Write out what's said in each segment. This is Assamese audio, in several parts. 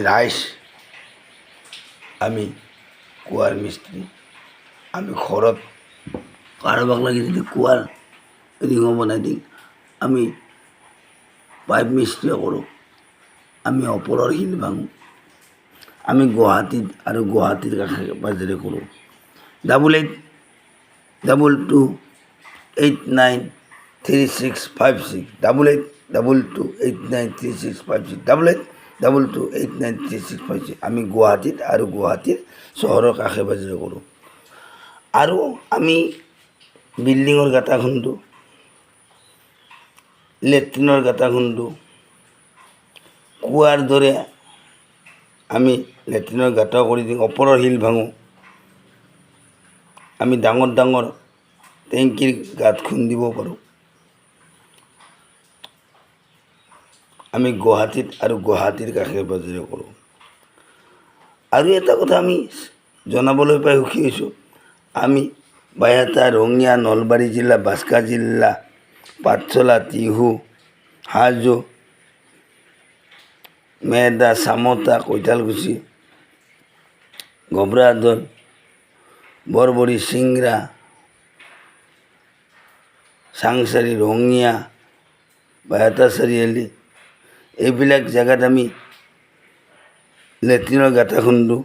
ৰাইস আমি কুয়াৰ মিস্ত্ৰি আমি ঘৰত কাৰোবাক লাগি যদি কুৱাৰ ৰিঙ বনাই দিম আমি পাইপ মিস্ত্ৰি কৰোঁ আমি ওপৰৰ শিল ভাঙো আমি গুৱাহাটীত আৰু গুৱাহাটীৰ কাষে পাজৰে কৰোঁ 8822893656 8822893656 8822893656 আমি গুৱাহাটীত আৰু গুৱাহাটীৰ চহৰৰ কাষে পাজৰে কৰোঁ আৰু আমি বিল্ডিঙৰ গাঁথা খুন্দো লেট্ৰিনৰ গাঁথা খুন্দো কুৱাৰ দৰে আমি লেট্ৰিনৰ গাঁথা কৰি দিওঁ ওপৰৰ শিল ভাঙো আমি ডাঙৰ ডাঙৰ টেংকিৰ গাঁত খুন্দিব পাৰোঁ আমি গুৱাহাটীত আৰু গুৱাহাটীৰ কাষে পাজৰে কৰোঁ আৰু এটা কথা আমি জনাবলৈ পাই সুখী হৈছোঁ আমি বাইহাটা ৰঙিয়া নলবাৰী জিলা বাস্কা জিলা পাঠশালা টিহু হাজো মেদা চামতা কৈতালকুছি গবৰাদল বৰবৰী চিংৰা চাংচাৰী ৰঙিয়া বাইহাটা চাৰিআলি এইবিলাক জেগাত আমি লেট্ৰিনৰ গাঁথা খুন্দো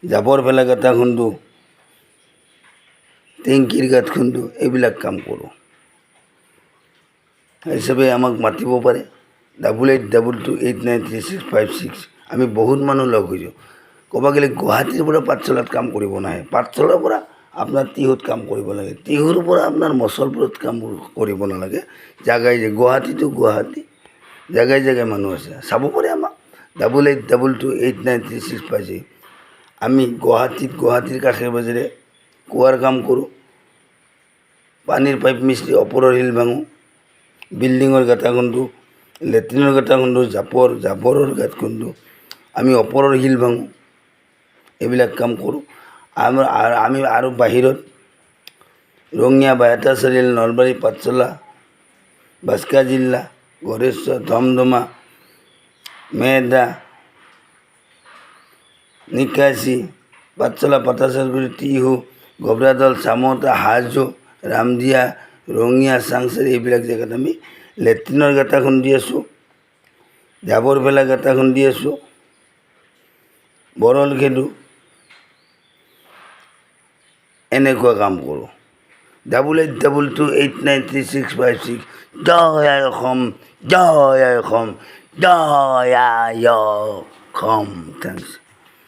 জাবৰ পেলা গাঁথা খুন্দো টেংকিৰ গাঁত খুন্দো এইবিলাক কাম কৰোঁ হিচাপে আমাক মাতিব পাৰে 8822893656 আমি বহুত মানুহ লগ হৈছোঁ ক'ব গ'লে গুৱাহাটীৰ পৰা পাঠশালাত কাম কৰিব নাহে পাঠশালাৰ পৰা আপোনাৰ টিহুত কাম কৰিব লাগে টিহুৰ পৰা আপোনাৰ মচলপুৰত কাম কৰিব নালাগে জাগাই যে গুৱাহাটীটো গুৱাহাটী জাগাই জাগাই মানুহ আছে চাব পাৰে আমাক 8822893656 আমি গুৱাহাটীৰ কাষে পাজৰে কুৱাৰ কাম কৰোঁ পানীৰ পাইপ মিস্ত্ৰি ওপৰৰ শিল ভাঙো বিল্ডিঙৰ গাঁথা খুন্দো লেট্ৰিনৰ গাঁথা খুন্দো জাবৰৰ গাঁত খুন্দো আমি ওপৰৰ শিল ভাঙো এইবিলাক কাম কৰোঁ আমি আৰু বাহিৰত ৰঙিয়া বাইহাটা চাৰিআলি নলবাৰী পাঠশালা বাস্কা জিলা গড়েশ্বৰ ধমধমা মেদা নিকাশী পাঠশালা পাঠাচাৰগুৰি টিহু গবৰাদল চামতা হাজো ৰামদিয়া ৰঙিয়া চাংচাৰী এইবিলাক জেগাত আমি লেট্ৰিনৰ গাঁথা খুন্দি আছোঁ জাবৰ পেলা গাঁথা খুন্দি আছোঁ বৰল খেদোঁ এনেকুৱা কাম কৰোঁ 8822893656 জয় আই অসম জয় আই অসম জয় আই অসম থেংকছ